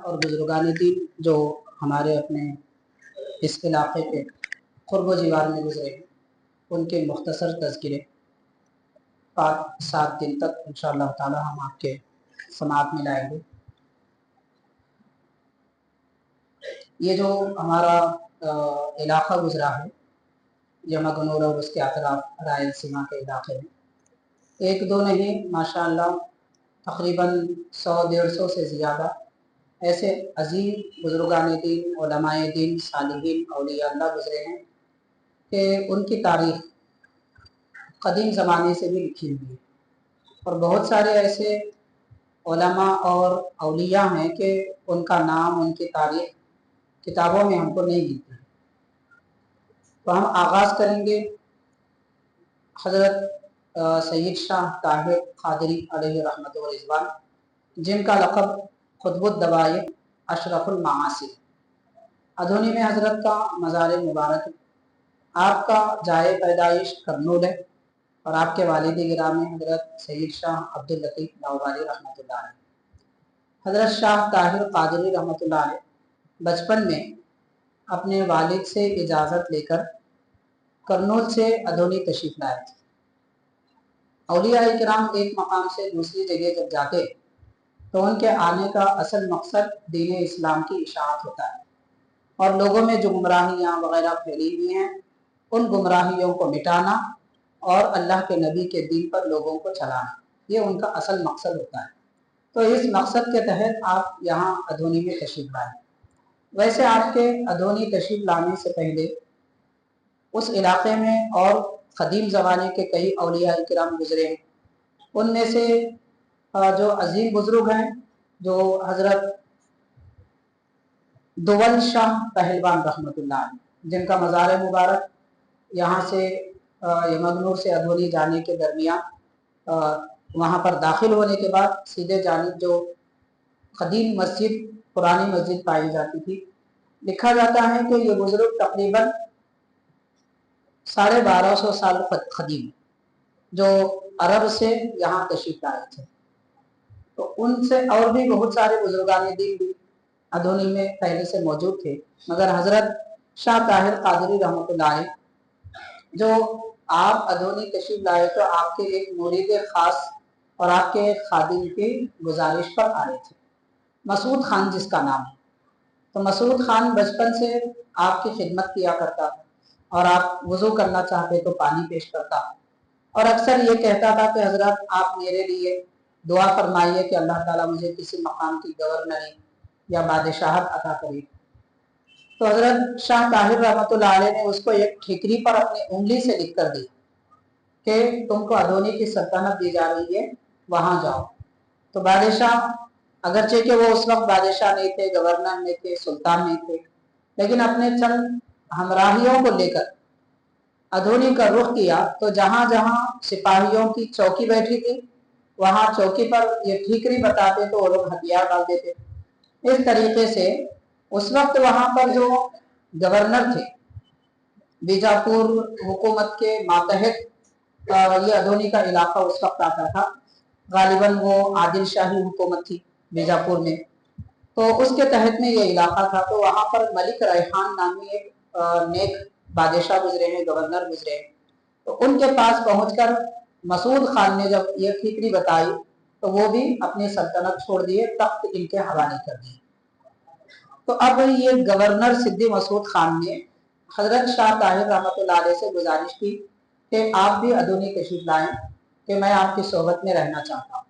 اور بزرگان دین جو ہمارے اپنے اس علاقے کے قرب و جوار میں گزرے ہیں ان کے مختصر تذکرے 5-7 دن تک انشاءاللہ تعالی ہم آپ کے سماعت میں لائیں گے۔ یہ جو ہمارا علاقہ گزرا ہے یمگنور اور اس کے اطراف رائل سیما کے علاقے میں، ایک دو نہیں ماشاءاللہ تقریباً 100-150 سے زیادہ ایسے عظیم بزرگان دین، علماء دین، صالحین، اولیاء اللہ گزرے ہیں کہ ان کی تاریخ قدیم زمانے سے بھی لکھی ہوئی ہے، اور بہت سارے ایسے علماء اور اولیاء ہیں کہ ان کا نام، ان کی تاریخ کتابوں میں ہم کو نہیں ملتی۔ تو ہم آغاز کریں گے حضرت سید شاہ طاہر قادری علیہ رحمت و رضوان، جن کا لقب قطب الدوائر اشرف المعاصر۔ ادھونی میں حضرت کا مزار مبارک، آپ کا جائے پیدائش کرنول ہے، اور آپ کے والد گرامی حضرت سید شاہ عبداللطیف لاہوری رحمۃ اللہ علیہ۔ حضرت شاہ طاہر قادری رحمۃ اللہ علیہ بچپن میں اپنے والد سے اجازت لے کر کرنول سے ادھونی تشریف لائے تھے۔ اولیاء کرام ایک مقام سے دوسری جگہ جب جاتے تو ان کے آنے کا اصل مقصد دین اسلام کی اشاعت ہوتا ہے، اور لوگوں میں جو گمراہیاں وغیرہ پھیلی ہوئی ہیں ان گمراہیوں کو مٹانا اور اللہ کے نبی کے دین پر لوگوں کو چلانا، یہ ان کا اصل مقصد ہوتا ہے۔ تو اس مقصد کے تحت آپ یہاں ادھونی میں تشریف لائے۔ ویسے آپ کے ادھونی تشریف لانے سے پہلے اس علاقے میں اور قدیم زمانے کے کئی اولیاء کرام گزرے ہیں۔ ان میں سے جو عظیم بزرگ ہیں، جو حضرت دول شاہ پہلوان رحمۃ اللہ علیہ، جن کا مزار مبارک یہاں سے یمگنور سے ادھونی جانے کے درمیان وہاں پر داخل ہونے کے بعد سیدھے جانب جو قدیم مسجد، پرانی مسجد پائی جاتی تھی، لکھا جاتا ہے کہ یہ بزرگ تقریباً 1250 سال قدیم جو عرب سے یہاں تشریف لائے تھے۔ تو ان سے اور بھی بہت سارے بزرگان دین بھی ادھونی میں پہلے سے موجود تھے، مگر حضرت شاہ طاہر قادری رحمۃ اللہ علیہ جو آپ ادھونی تشریف لائے تو آپ کے ایک مرید خاص اور آپ کے ایک خادم کی گزارش پر آئے تھے، مسعود خان جس کا نام ہے۔ تو مسعود خان بچپن سے آپ کی خدمت کیا کرتا تھا، اور آپ وضو کرنا چاہتے تو پانی پیش کرتا، اور اکثر یہ کہتا تھا کہ حضرت آپ میرے لیے دعا فرمائیے کہ اللہ تعالیٰ مجھے کسی مقام کی گورنری یا بادشاہت عطا کرے۔ تو حضرت شاہ طاہر رحمۃ اللہ علیہ نے اس کو ایک ٹھیکری پر اپنی انگلی سے لکھ کر دی کہ تم کو ادھونی کی سلطنت دی جا رہی ہے، وہاں جاؤ۔ تو بادشاہ، اگرچہ کہ وہ اس وقت بادشاہ نہیں تھے، گورنر نہیں تھے، سلطان نہیں تھے، لیکن اپنے چند ہمراہیوں کو لے کر ادھونی کا رخ کیا تو جہاں جہاں سپاہیوں کی چوکی بیٹھی تھی وہاں چوکی پر یہ ٹھیکری بتاتے تو وہ لوگ ہتھیار ڈال دیتے۔ اس طریقے سے اس وقت وہاں پر جو گورنر تھے، بیجاپور حکومت کے ماتحت یہ ادھونی کا علاقہ اس وقت آتا تھا، غالباً وہ عادل شاہی حکومت تھی بیجاپور میں، تو اس کے تحت میں یہ علاقہ تھا۔ تو وہاں پر ملک ریحان نامی ایک نیک بادشاہ گزرے ہیں، گورنر گزرے ہیں، تو ان کے پاس پہنچ کر مسعود خان نے جب یہ ٹھیکری بتائی تو وہ بھی اپنی سلطنت چھوڑ دیے، تخت ان کے حوالے کر دیے۔ تو اب یہ گورنر سدی مسعود خان نے حضرت شاہ طاہر رحمۃ اللہ علیہ سے گزارش کی کہ آپ بھی ادھونی تشریف لائیں کہ میں آپ کی صحبت میں رہنا چاہتا ہوں۔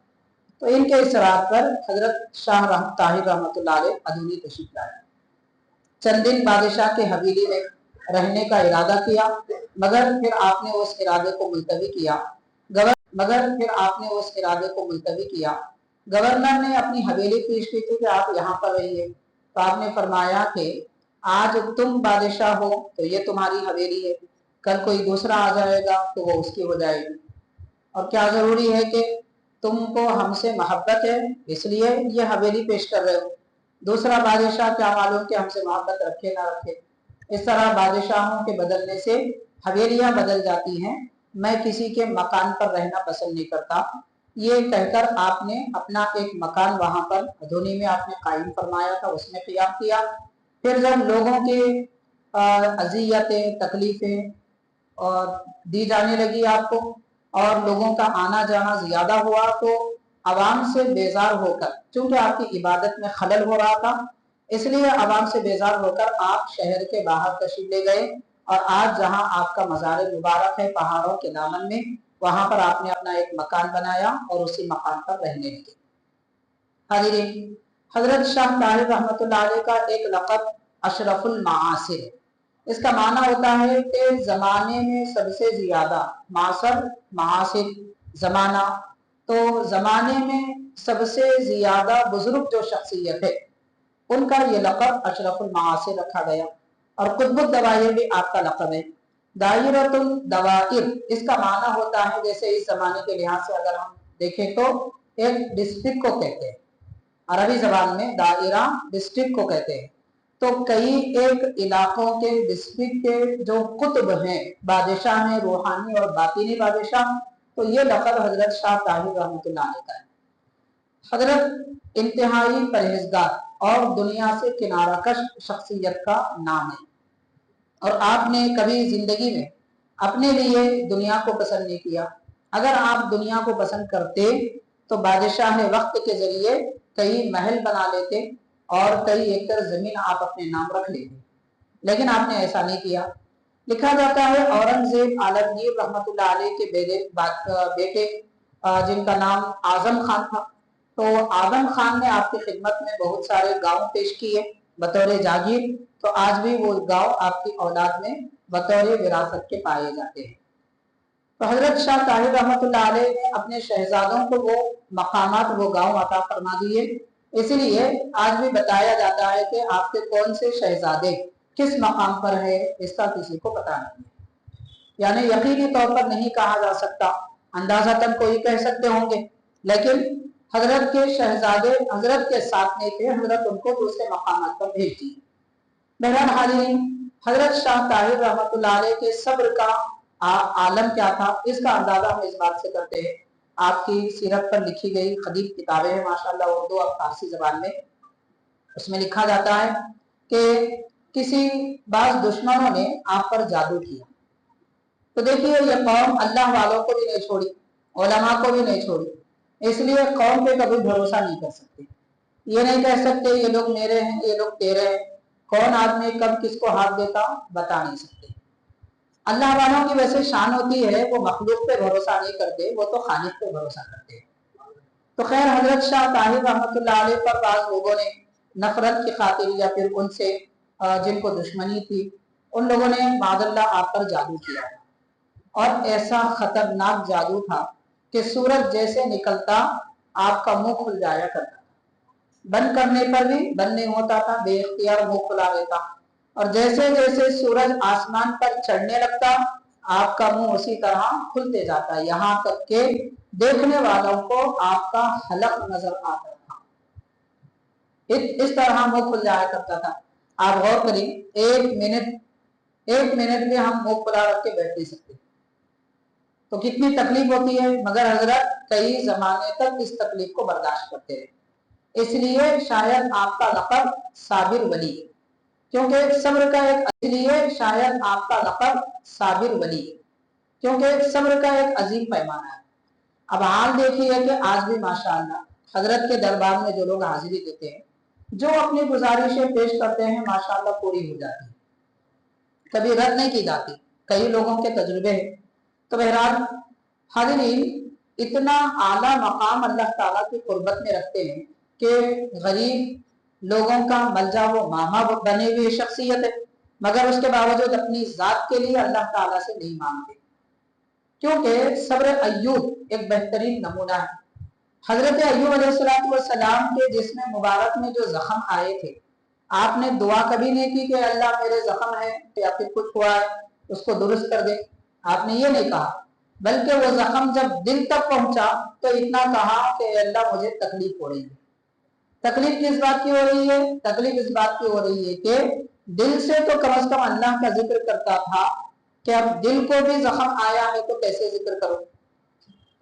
تو ان کے اصرار پر حضرت شاہ طاہر رحمۃ اللہ علیہ ادھونی تشریف لائے۔ چند دن بادشاہ کے حویلی میں رہنے کا ارادہ کیا، مگر پھر آپ نے اس ارادے کو ملتوی کیا۔ گورنر نے اپنی حویلی پیش کی تھی کہ آپ یہاں پر رہیے، تو آپ نے فرمایا کہ آج تم بادشاہ ہو تو یہ تمہاری حویلی ہے، کل کوئی دوسرا آ جائے گا تو وہ اس کی ہو جائے گی، اور کیا ضروری ہے کہ تم کو ہم سے محبت ہے اس لیے یہ حویلی پیش کر رہے ہو، دوسرا بادشاہ کیا معلوم کہ ہم سے محبت رکھے نہ رکھے۔ اس طرح بادشاہوں کے بدلنے سے حویلیاں بدل جاتی ہیں، میں کسی کے مکان پر رہنا پسند نہیں کرتا، یہ کہہ کر آپ نے اپنا ایک مکان وہاں پر ادھونی میں آپ نے قائم فرمایا تھا، اس میں قیام کیا۔ پھر جب لوگوں کے اذیتیں تکلیفیں اور دی جانے لگی آپ کو، اور لوگوں کا آنا جانا زیادہ ہوا، تو عوام سے بیزار ہو کر، چونکہ آپ کی عبادت میں خلل ہو رہا تھا، اس لیے عوام سے بیزار ہو کر آپ شہر کے باہر تشریف لے گئے، اور آج جہاں آپ کا مزار مبارک ہے پہاڑوں کے دامن میں، وہاں پر آپ نے اپنا ایک مکان بنایا اور اسی مکان پر رہنے لگے۔ حاضرین، حضرت شاہ طاہر رحمۃ اللہ علیہ کا ایک لقب اشرف المعاصر، اس کا معنی ہوتا ہے کہ زمانے میں سب سے زیادہ، معاصر معاصر زمانہ، تو زمانے میں سب سے زیادہ بزرگ جو شخصیت ہے ان کا یہ لقب اشرف المعاصر رکھا گیا۔ اور قطب الدوائر بھی آپ کا لقب ہے۔ دائرۃ الدوائر، اس کا معنی ہوتا ہے، جیسے اس زمانے کے لحاظ سے اگر ہم دیکھیں تو ایک ڈسٹرکٹ کو کہتے ہیں، عربی زبان میں دائرہ ڈسٹرکٹ کو کہتے ہیں، تو کئی ایک علاقوں کے ڈسٹرکٹ کے جو قطب ہیں، بادشاہ ہیں، روحانی اور باطنی بادشاہ، تو یہ لقب حضرت شاہ طاہر رحمۃ اللہ علیہ کا ہے۔ حضرت انتہائی پرہیزگار اور دنیا سے کنارہ کش شخصیت کا نام ہے، اور آپ نے کبھی زندگی میں اپنے لیے دنیا کو پسند نہیں کیا۔ اگر آپ دنیا کو پسند کرتے تو بادشاہ وقت کے ذریعے کئی محل بنا لیتے اور کئی ایکڑ زمین آپ اپنے نام رکھ لیتے، لیکن آپ نے ایسا نہیں کیا۔ لکھا جاتا ہے اورنگزیب عالمگیر رحمۃ اللہ علیہ کے بیٹے جن کا نام اعظم خان تھا، تو اعظم خان نے آپ کی خدمت میں بہت سارے گاؤں پیش کیے بطور جاگیر، تو آج بھی وہ گاؤں آپ کی اولاد میں بطور وراثت کے پائے جاتے ہیں۔ تو حضرت شاہ طاہر رحمۃ اللہ علیہ نے اپنے شہزادوں کو وہ مقامات، وہ گاؤں عطا فرما دیے، اسی لیے آج بھی بتایا جاتا ہے کہ آپ کے کون سے شہزادے کس مقام پر ہے، اس کا کسی کو پتہ نہیں ہے، یعنی یقینی طور پر نہیں کہا جا سکتا، اندازتاً کوئی کہہ سکتے ہوں گے، لیکن حضرت کے شہزادے حضرت کے ساتھ نہیں تھے، حضرت ان کو دوسرے مقامات پر بھیج دی۔ بہرحال حاضرین، حضرت شاہ طاہر رحمۃ اللہ علیہ کے صبر کا عالم کیا تھا، اس کا اندازہ ہم اس بات سے کرتے ہیں، آپ کی سیرت پر لکھی گئی قدیم کتابیں ہیں ماشاءاللہ اردو اور فارسی زبان میں، اس میں لکھا جاتا ہے کہ کسی بعض دشمنوں نے آپ پر جادو کیا، تو دیکھیے یہ قوم اللہ والوں کو بھی نہیں چھوڑی، علماء کو بھی نہیں چھوڑی، اس لیے قوم پہ کبھی بھروسہ نہیں کر سکتے، یہ نہیں کہہ سکتے یہ لوگ میرے ہیں یہ لوگ تیرے ہیں، کون آدمی کب کس کو ہاتھ دیتا بتا نہیں سکتے۔ اللہ والوں کی ویسے شان ہوتی ہے، وہ مخلوق پہ بھروسہ نہیں کرتے، وہ تو خالق پہ بھروسہ کرتے ہیں۔ تو خیر، حضرت شاہ طاہر رحمۃ اللہ علیہ پر بعض لوگوں نے نفرت کی خاطر یا پھر ان سے جن کو دشمنی تھی، ان لوگوں نے معاذ اللہ آپ پر جادو کیا، اور ایسا خطرناک جادو تھا کہ سورج جیسے نکلتا آپ کا منہ کھل جایا کرتا، بند کرنے پر بھی بند نہیں ہوتا تھا، بے اختیار منہ کھلا رہتا، اور جیسے جیسے سورج آسمان پر چڑھنے لگتا آپ کا منہ اسی طرح کھلتے جاتا، یہاں تک کہ دیکھنے والوں کو آپ کا حلق نظر آتا تھا، اس طرح منہ کھل جایا کرتا تھا۔ آپ غور کریں، ایک منٹ میں ہم منہ کھلا رکھ کے بیٹھ نہیں سکتے، تو کتنی تکلیف ہوتی ہے، مگر حضرت کئی زمانے تک اس تکلیف کو برداشت کرتے رہے، اس لیے شاید آپ کا لقب صابر ولی، کیونکہ صبر کا ایک عظیم پیمانہ ہے۔ اب حال دیکھیے کہ آج بھی ماشاءاللہ حضرت کے دربار میں جو لوگ حاضری دیتے ہیں، جو اپنی گزارشیں پیش کرتے ہیں ماشاءاللہ پوری ہو جاتی ہے، کبھی رد نہیں کی جاتی، کئی لوگوں کے تجربے ہیں۔ تو بہرحال حاضرین، اتنا اعلیٰ مقام اللہ تعالیٰ کی قربت میں رکھتے ہیں کہ غریب لوگوں کا ملجا و ماما بنے ہوئے شخصیت ہے، مگر اس کے باوجود اپنی ذات کے لیے اللہ تعالیٰ سے نہیں مانگتے، کیونکہ صبر ایوب ایک بہترین نمونہ ہے۔ حضرت ایوب علیہ السلام کے جسم مبارک میں جو زخم آئے تھے، آپ نے دعا کبھی نہیں کی کہ اللہ میرے زخم ہے یا پھر کچھ ہوا ہے اس کو درست کر دے، آپ نے یہ نہیں کہا، بلکہ وہ زخم جب دل تک پہنچا تو اتنا کہا کہ اللہ مجھے تکلیف ہو رہی ہے۔ تکلیف کس بات کی ہو رہی ہے؟ تکلیف اس بات کی ہو رہی ہے کہ دل سے تو کم از کم اللہ کا ذکر کرتا تھا، کہ اب دل کو بھی زخم آیا ہے تو کیسے ذکر کرو۔